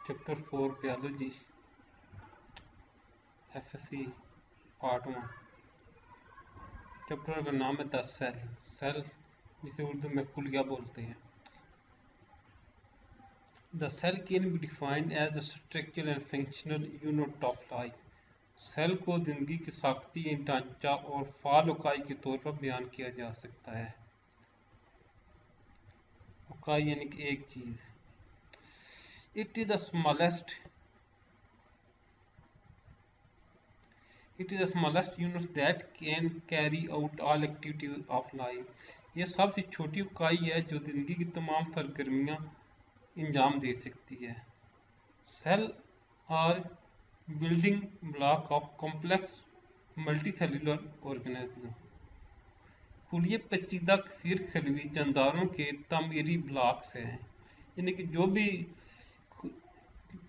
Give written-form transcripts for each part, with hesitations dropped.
Chapter 4 biology FSc part 1। Chapter का नाम है द सेल। सेल जिसे उर्दू में खुलिया बोलते हैं। The cell can be defined as the structure and functional unit of life. Cell को जिंदगी की साख्ती, ढांचा और फाल इकाई के तौर पर बयान किया जा सकता है। इकाई यानी कि एक चीज। It is the smallest unit that can carry out all activities of life। यह सबसे छोटी इकाई है जो जिंदगी की तमाम सरगर्मियां अंजाम दे सकती है। Cell are building block of complex multicellular organism. खुलिये पेचीदा कसीर खलवी जानदारों के तामीरी ब्लॉक्स हैं, यानी कि जो भी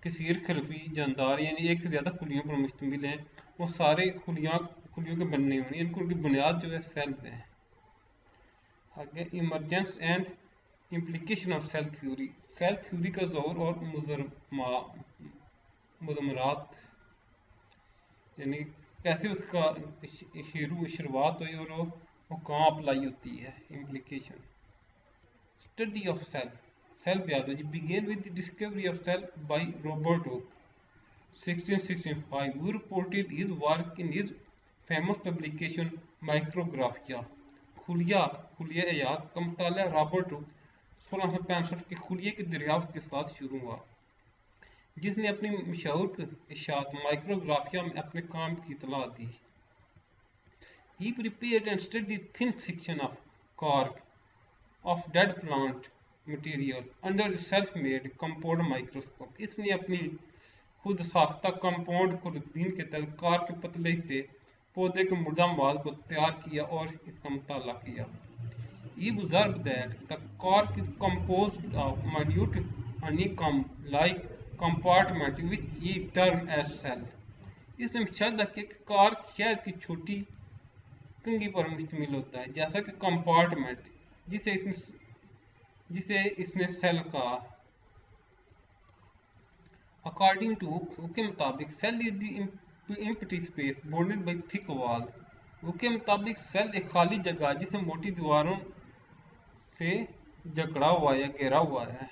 कसीर खलवी जानदार यानी एक से ज़्यादा खुलियों पर मुश्तमिल हैं, वो सारे खुलियों के बनने होंगे, इनको उनकी बुनियाद जो है सेल है। आगे emergence and implication of cell theory. Cell theory का ज़ोर और मुज़म्मरात यानी कैसे उसका शुरुआत हुई और वो कहाँ अप्लाई होती है। Implication. Study of cell. Cell biology began with the discovery of cell by Robert Hooke, 1665, who reported his work in his famous publication Micrographia। खुलिया हयात का मुताला रॉबर्ट हुक 1665 के खुलिये के दरियाफ्त के साथ शुरू हुआ, जिसने अपनी मशहूर इशात माइक्रोग्राफिया में अपने काम की इतला दी। He prepared and studied thin section of cork of dead plant material under self made compound microscope. इसने अपनी खुद साख्ता कंपाउंड खुर्दीन के तहत कार के पतले से पौधे के मुर्दा माल को तैयार किया और इसका मुताला किया। He observed that the cork is composed of minute honeycomb-like compartment which he termed as cell। इसने मुशाहिदा किया कि कार्क शहद की छोटी कंघी पर मुश्तमिल होता है, जैसा कि कंपार्टमेंट जिसे इसने सेल कहा। अकॉर्डिंग टू के मुताबिक cell is the empty space bordered by thick wall. के मुताबिक सेल एक खाली जगह जिसे मोटी दीवारों से जकड़ा हुआ या घेरा हुआ है।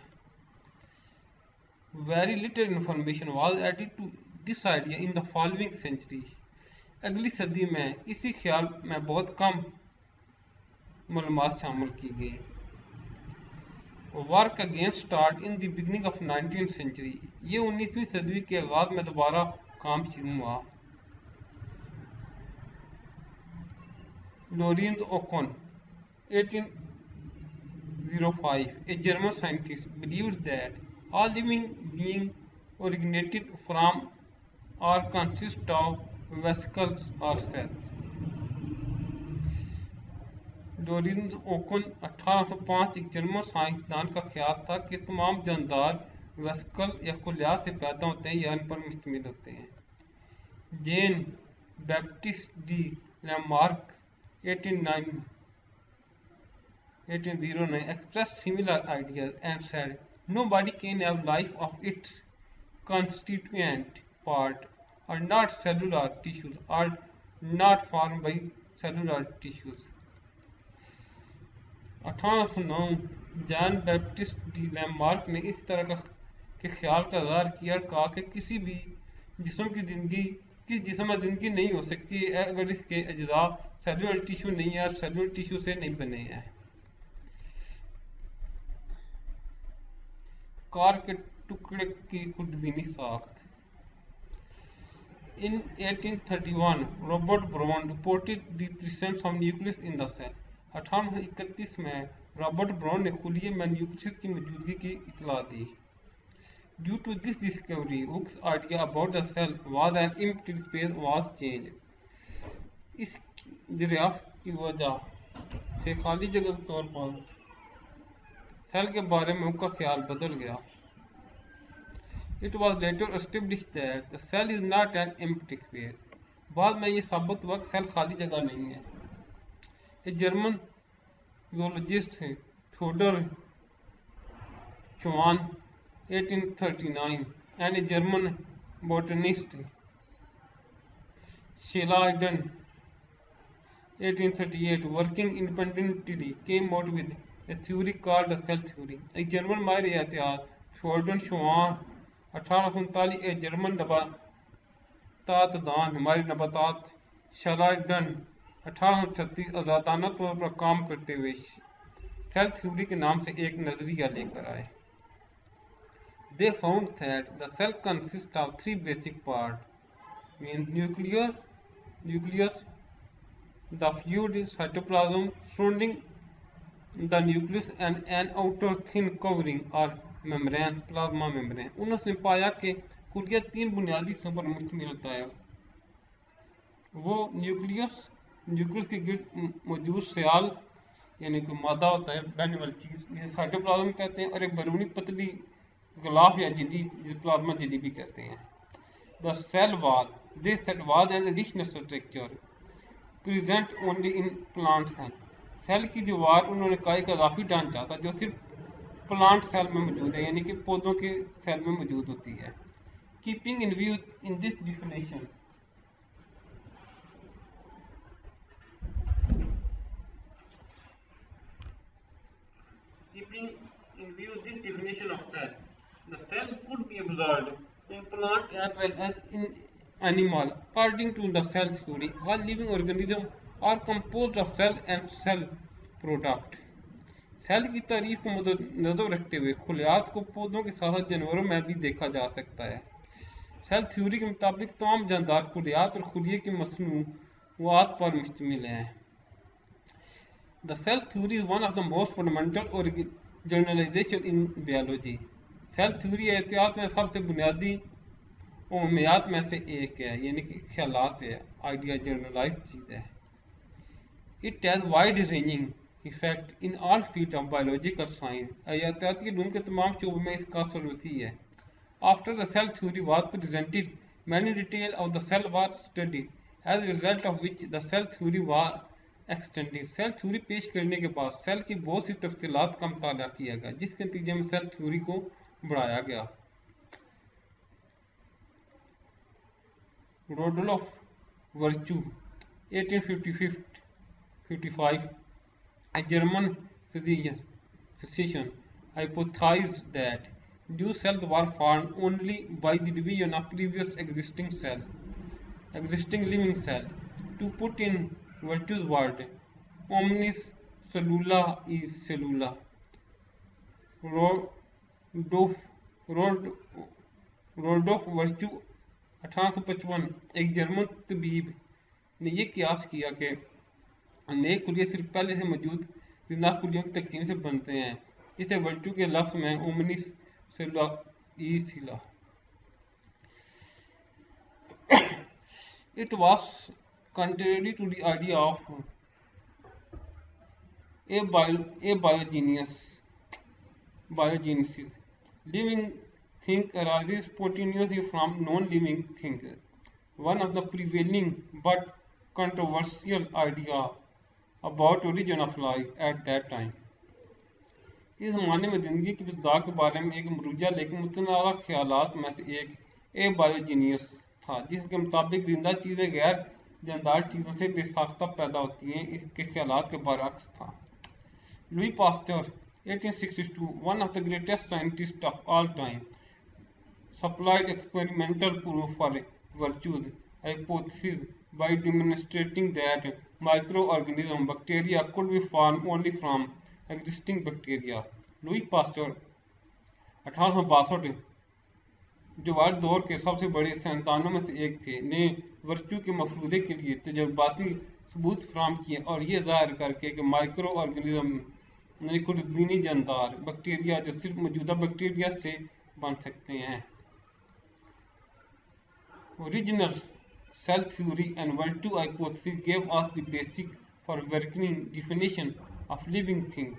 Very little information was added to this idea in the following century. अगली सदी में इसी ख्याल में बहुत कम मालूमात शामिल की गई। Work again start in the beginning of 19th century. ये 19वीं सदी के आगाज में दोबारा काम शुरू हुआ। Lorenz Oken 1805, a German scientist, believes that all living beings originated from or consist of vesicles or cells। Lorenz Oken 1805 एक जर्मन साइंसदान का ख्याल था कि तमाम जानदार वेसिकल या खुलियात से पैदा होते हैं या इन पर मुश्तमिल होते हैं। Jean Baptiste de Lamarck 1809 expressed similar ideas and said nobody can have life of its constituent part are not cellular tissues or not formed by cellular tissues। 1809 John Baptiste de Lamarck ने इस तरह के ख्याल का इज़हार किया और कहा कि किसी जिस्म में ज़िंदगी नहीं हो सकती है अगर इसके अज्जा सेलुलर टिश्यू नहीं है और सेलुलर टिश्यू से नहीं बने हैं। कार के टुकड़े की खुर्दबीनी साख्त। In 1831, Robert Brown reported the presence of nucleus in the cell। 1831 में रॉबर्ट ब्राउन ने खुलिये में न्यूक्लियस की मौजूदगी की इतला दी। Due to this discovery Hooke's idea about the cell was an empty space was change. इस दरियाफ्त की वजह से खाली जगह के तौर पर सेल के बारे में उसका ख्याल बदल गया। It was later established that the cell is not an empty space। बाद में ये साबित हुआ कि सेल खाली जगह नहीं है। एक German zoologist थोडर Chavan 1839 and a German botanist, Sheila 1838, working independently, came out with a theory called the cell theory. एक जर्मन माहिर एहतियात शोल्डन शुआन 1839 एक जर्मन नबातात दान हमारे नबातात शलाइडन 1836 आज़ादाना तौर पर काम करते हुए सेल थ्योरी के नाम से एक नजरिया लेकर आए. They found that the cell consists of three basic parts, means nucleus, the fluid cytoplasm surrounding the nucleus and an outer thin covering or membrane, plasma membrane. उन्होंने पाया कि खुलिया तीन बुनियादी हिस्सों पर मुश्तमिल होता है. वो न्यूक्लियस के गिर्द मौजूद सियाल यानी कि मादा होता है बहने वाली चीज़, जिसे साइटोप्लाज्म कहते हैं, और एक बैरूनी पतली गलाफ या झिल्ली जिसे प्लाज्मा झिल्ली भी कहते हैं. The cell wall, this cell wall an additional structure present only in plant cell. Cell की दीवार उन्होंने कहा एक अजाफी ढांचा था जो सिर्फ प्लांट सेल में मौजूद है, यानी कि पौधों के सेल में मौजूद होती है. Keeping in view in this definition, of cell, the cell could be observed in plant as well as in animal. According to the cell theory, all living organisms are composed of cell and cell product. Cell की तारीफ को नजर रखते हुए खुलियात को पौधों के साथ जानवरों में भी देखा जा सकता है. सेल थ्योरी के मुताबिक तमाम जानदार खुलियात और खुलिये की मसनूआत पर मुश्तमिल हैं. The cell theory is one of the most fundamental generalization in biology. Cell theory एहतियात में सबसे बुनियादी उम्मियात में से एक है, यानी कि ख्यालात है, आइडिया जनरलाइज चीज़ है. It has wide ranging effect in all field of biological science. एहतियाती इल्म के तमाम शोबों में इसका असर वसी है. After the cell theory was presented many detail of the cell was study as a result of which the cell theory was extended. Cell theory पेश करने के बाद सेल की बहुत सी तफसीलात का मुताला किया गया, जिसके नतीजे में सेल थ्योरी को बढ़ाया गया. रोडोल्फ virtue 1855, a German physician, hypothesized that new cells were formed only by the division of previous existing living cell. To put in Virtue's word, omnis cellula is cellula. रोडोल्फ virtue 1855 एक German तबीब ने यह कियास किया कि नए खुलिये सिर्फ पहले से मौजूद जिंदा खुलियों की तकसीम से बनते हैं. इसे वर्चू के लफ्ज़ में ओमनिस सेलुला ई सिला. It was contrary to the idea of abiogenesis. Living thing arises spontaneously from non-living thing. One of the prevailing but controversial idea about origin of life at that time. इस ज़माने में ज़िंदगी की इब्तिदा के बारे में एक मरूजा लेकिन मुतनाज़ा ख्यालात में से एक एबायोजीनियस था, जिसके मुताबिक जिंदा चीज़ें गैर जानदार चीज़ों से बेसाख्ता पैदा होती हैं. इसके ख्यालात के बरअक्स था. Louis Pasteur 1862, one of the greatest scientists of all time, supplied experimental proof for Virtue's hypothesis by demonstrating that microorganisms, bacteria, could be formed only from existing bacteria. Louis Pasteur 1862 जो वर्ल्ड दौर के सबसे बड़े साइंसदानों में से एक थे, ने वर्चू के मफरूदे के लिए तजर्बाती सबूत फराहम किए और ये जाहिर करके कि माइक्रो ऑर्गेनिज्म यानी खुदबीनी जानदार बैक्टीरिया जो सिर्फ मौजूदा बैक्टीरिया से बन सकते हैं. Original cell theory and Virchow hypothesis gave us the basic for working definition of living thing.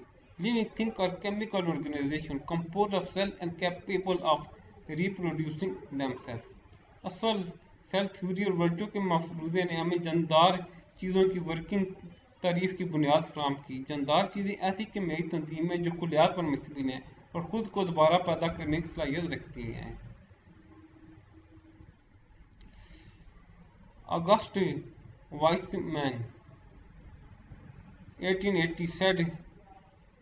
Living thing are chemical organization composed of cell and capable of reproducing themselves. असल cell theory और Virchow के मफरूज़े ने हमें जानदार चीज़ों की working तारीफ की बुनियाद फराहम की. जानदार चीज़ें ऐसी केमियाई तंजीमें जो खुलियात पर मुश्तमिल हैं और ख़ुद को दोबारा पैदा करने की सलाहियत रखती हैं. August Weismann 1880 said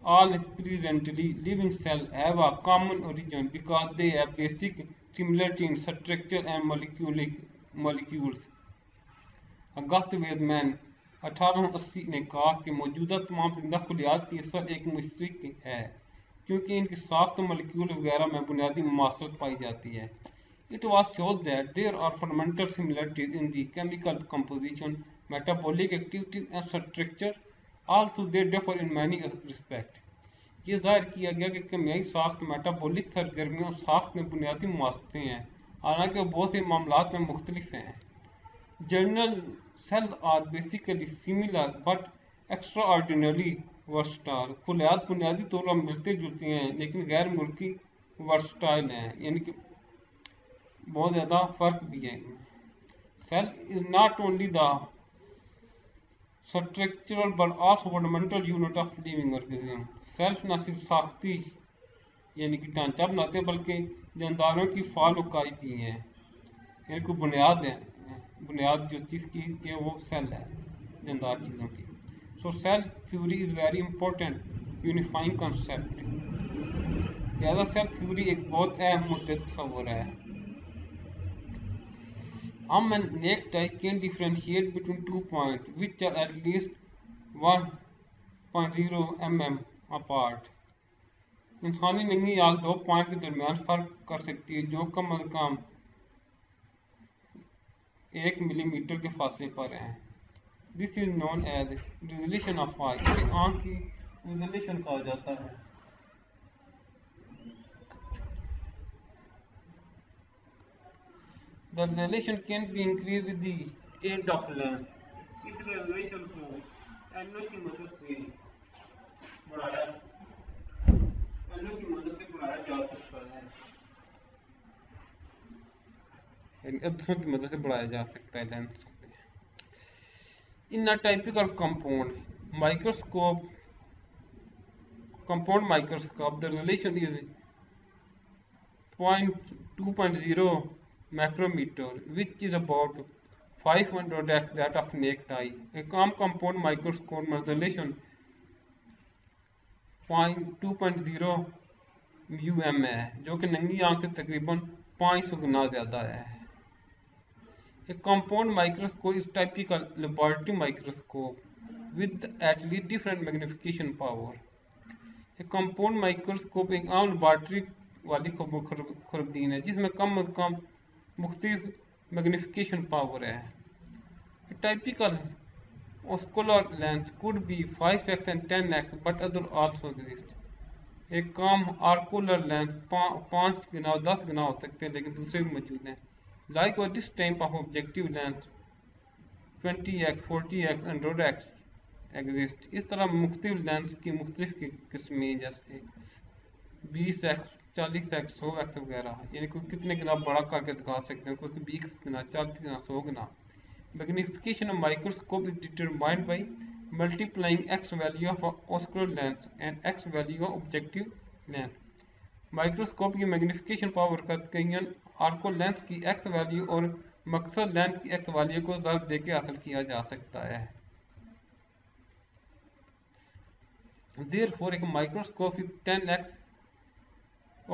all presently living cells have a common origin because they have basic similarity in structure and molecules. अगस्त वेदमैन 1880 ने कहा कि मौजूदा तमाम जिंदा खलियात की असल एक मुश्तरक है क्योंकि इनकी साख्त मॉलिक्यूल वगैरह में बुनियादी मुमासलत पाई जाती है. It was shown that there are fundamental similarities in the chemical composition, metabolic activities and structure, although they differ in many respects. ये जाहिर किया गया कि केमियाई साख्त, मेटाबॉलिक सरगर्मियों और साख्त में बुनियादी मुमासलतें हैं, हालांकि वो बहुत से मामलात में मुख्तलिफ हैं. General cells are basically similar but extraordinarily versatile. खुलियात बुनियादी तौर पर मिलते जुलते हैं लेकिन गैर मुल्की वर्सटाइल हैं, यानी कि बहुत ज़्यादा फर्क भी है. Cell is not only the structural but also fundamental unit of living organism. Self न सिर्फ साख्ती यानी कि ढांचा बनाते हैं बल्कि जानदारों की फाल उकाई भी हैं, यानी कि बुनियाद है, बुनियाद जो चीज़ की है वो सेल है जानदार चीज़ों की. So cell theory is very important unifying concept. लिहाजा सेल थ्योरी एक बहुत अहम मुद्दे तस्वर है. हम नेक टाइप can differentiate between 2 point which are at least 1.0 mm apart. इंसानी नंगी आग 2 पॉइंट के दरमियान फ़र्क कर सकती है जो कम अज़ कम 1 मिलीमीटर के फासले पर हैं. This is known as resolution of eye. इसे आँख की रिजोल्यूशन कहा जाता है. The resolution can be increase with the aid of lens. इस रिजोल्यूशन को एनो की मदद से बढ़ाया जा सकता है, अद्धों की मदद से बढ़ाया जा सकता है lens. In a typical compound microscope the resolution is 2.0 micrometre which is about 500x that of naked eye. एक आम कंपाउंड माइक्रोस्कोप में रिजोल्यूशन 2.0 UM है जो कि नंगी आंख से तकरीबन 500 गुना ज़्यादा है. A compound microscope is typical laboratory microscope with at least different magnification power. A compound microscope एक आम laboratory वाली खुरदीन है जिसमें कम अज़ कम मुख्तलिफ magnification power है. A typical ocular lens could be 5x and 10x but other also exist. एक काम आर्कुलर लेंस 5 गुना 10 गुना हो सकते हैं लेकिन दूसरे भी मौजूद हैं. लाइक और this type of objective lens 20x 40x 100x exist. इस तरह मुख्तलिफ लेंस की मुख्तलिफ किस्में जैसे 20x 40x 100x वगैरह, यानी कोई कितने गुना बड़ा करके दिखा सकते हैं, कोई 20 गुना 40 गुना 100 गुना. Magnification of microscope is determined by multiplying x value of ocular lens and x value of objective lens. Microscope की मैग्निफिकेशन पावर का तयन आर्को लेंस की x वैल्यू और मकसद लेंस की x वैल्यू को ज़र्ब देकर हासिल किया जा सकता है. Therefore, एक microscope is 10x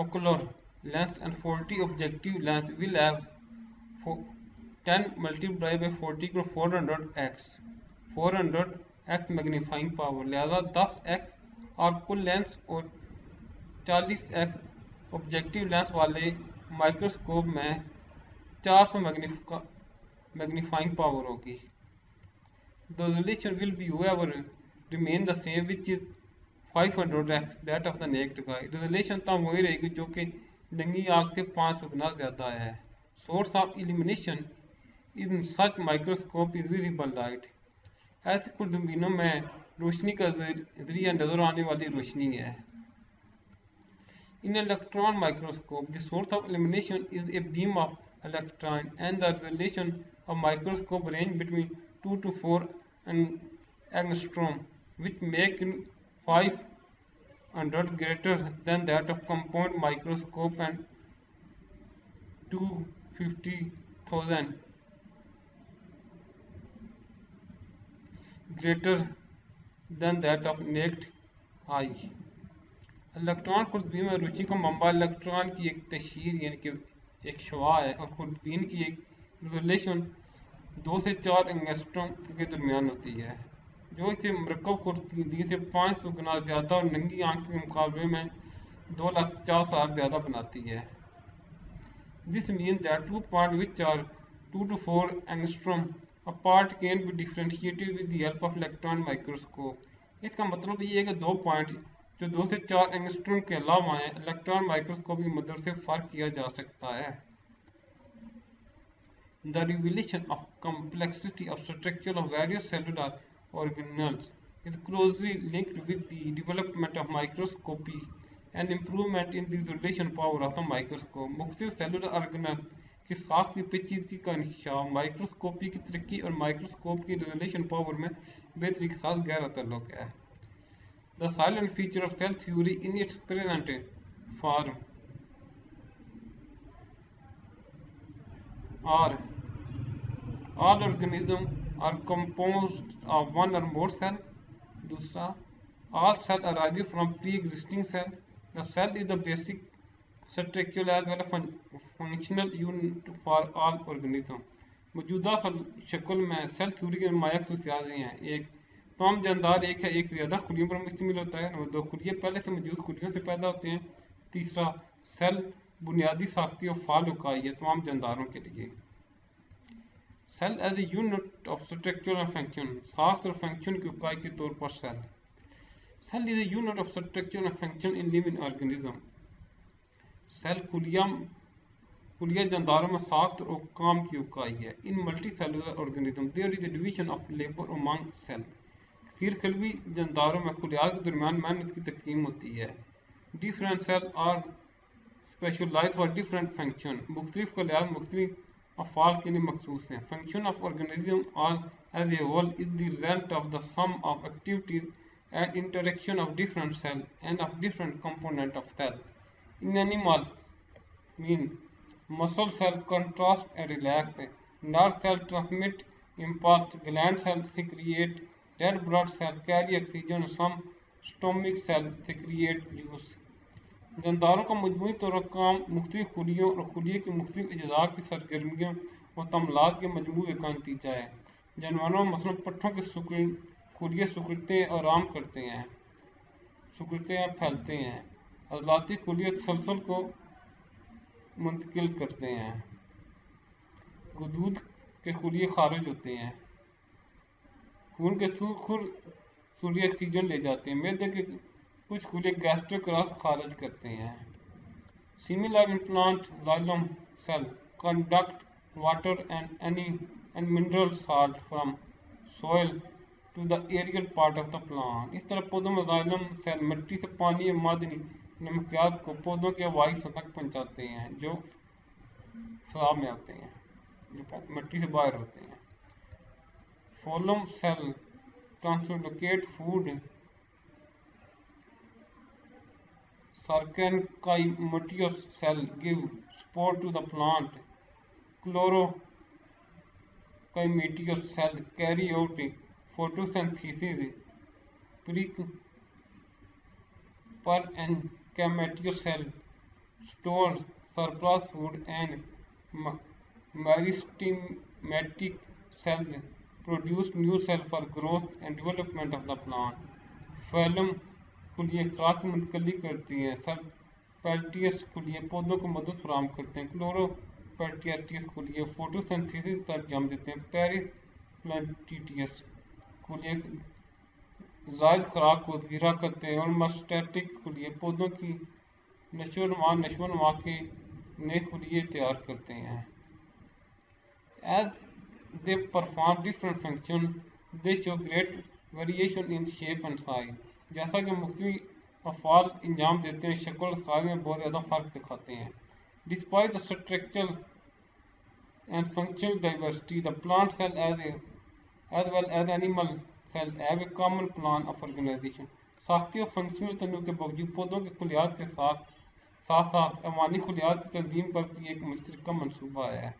ocular lens and 40 objective lens will have 10 multiplied by 40 को 400x मैग्नीफाइंग पावर. लिहाजा 10x आर्कुल लेंस और 40x ऑब्जेक्टिव लेंस वाले माइक्रोस्कोप में 400 मैग्नीफाइंग पावर होगी. The resolution will be however remain the same which is 500x that of the naked eye. Resolution तब वही रहेगी जो कि नंगी आँख से 500 गुना ज़्यादा है. Source of illumination in such microscope is visible light. ऐसे खुर्दबीनों में रोशनी का जरिया नजर आने वाली रोशनी है. In electron microscope, the source of illumination is a beam of electron, and the resolution of microscope range between 2 to 4 angstrom, which make 500 greater than that of compound microscope and 250,000 greater than that of naked eye. Electron खुर्दबीन में रुचि का mamba electron की एक तशहीर यानी कि एक शवा है, और खुर्दबीन की एक रिजोल्यूशन 2 से 4 एंगस्ट्रॉम के दरमियान होती है, जो इसे मरकब खुर्दबीन से 500 गुना ज़्यादा और नंगी आंख के मुकाबले में 2,50,000 ज़्यादा बनाती है। This means that 2 points which are 2 to 4 angstrom apart can be differentiated with the help of electron microscope. इसका मतलब ये है कि 2 पॉइंट जो 2 से 4 एंगस्ट्रॉम के अलावा हैं, इलेक्ट्रॉन माइक्रोस्कोप की मदद से फर्क किया जा सकता है। The revelation of complexity of structure of various cellular organelles is closely linked with the development of microscopy and improvement in the resolution power of the microscope. मुख्तलिफ सेलुलर ऑर्गेनल की साख की पेचीदगी का इंकशाफ माइक्रोस्कोपी की तरक्की और माइक्रोस्कोप की resolution power में बेहतरी के साथ गहरा ताल्लुक है। The silent feature of cell theory in its present form are all organisms are composed of one or more cell. दूसरा, all cell arise from pre-existing cell. The cell is the basic structural as well as functional unit for all organisms. मौजूदा शक्ल में cell theory के नुमाया खसूसियात हैं। एक, तमाम जानदार एक है एक से ज़्यादा खुलियों पर मुश्तमिल होता है। नंबर 2, खुलिये पहले से मौजूद खुलियों से पैदा होते हैं। तीसरा, सेल बुनियादी साख्ती और फाल इकाई है तमाम जानदारों के लिए। Cell as a unit of structure and function, साख्त और फंक्शन की इकाई के तौर पर cell. Cell is a unit of structure and function in living organism. Cell खुलिया जानदारों में साख्त और काम की इकाई है। In multi cellular organism there is a division of labour among cell. कसीर खलवी जानदारों में खुलियात के दरमियान मेहनत की तकसीम होती है। Different cell are specialise for different function. मुख्तलिफ खलियात मुख्तलिफ अफ़ाल के लिए मखसूस हैं। Function of organism all as a whole is the result of the sum of activities and interaction of different cell and of different component of cell. In animals, means muscle cell contrast and relax, nerve cell transmit impulse, gland cell secrete red blood cell carry oxygen, some stomach cell secrete juice. जानदारों का मजमूई तौर पर काम मुख्तलिफ खुलियों और खुलिये की मुख्तलिफ अज्जा की सरगर्मियों और तमलात के मजमूए का नतीजा है। जानवरों में मसलन पट्ठों के खुलिये सुकड़ते हैं और आराम करते हैं, फैलते हैं। अजलाती खुलिये तसलसल को मुंतकिल करते हैं। गुदूद के खुलिये खारिज होते हैं। खून के खुलिये ऑक्सीजन ले जाते हैं। मैदे के कुछ खुलिये गैस्ट्रिक रस खारिज करते हैं। Similar in plant xylem cell conduct water and mineral salt from soil to the aerial part of the plant. इस तरह पौधों में जाइलम सेल मिट्टी से पानी और मादनी नमकियात को पौधों के हवाई सतह तक पहुँचाते हैं जो फजाब में आते हैं, जो मिट्टी से बाहर होते हैं। Phloem cell translocate food sclerenchymatous cell give support to the plant. Chlorenchymatous cell carry out photosynthesis per encamatous cell stores surplus food and meristematic cells produce new cell for growth and development of the plant. phylum खुलिये खुराक की मुंतकली करती हैं। सर्पेल्टियस खुलिये पौधों को मदद फराहम करते हैं। क्लोरोपेल्टियस खुलिये फोटोसिंथेसिस का अंजाम देते हैं। पेरिप्लांटियस खुलिये जायद खुराक को ज़ीरा करते हैं। और मस्टैटिक खुलिये पौधों की नशोनुमा के नए खुलिये तैयार करते हैं। As they perform different function they show great variation in shape and size. जैसा कि मुख्तलिफ अफ़ाल अंजाम देते हैं, शक्ल और साइज में बहुत ज़्यादा फ़र्क दिखाते हैं। Despite the structural and functional diversity the plant cell as well as animal cell have a common plan of organization. साख्ती और फंक्शनल तनू के बावजूद पौधों के खुलियात के साथ साथ अवानी खुलियात की तंजीम पर भी एक मुश्तरका मंसूबा है।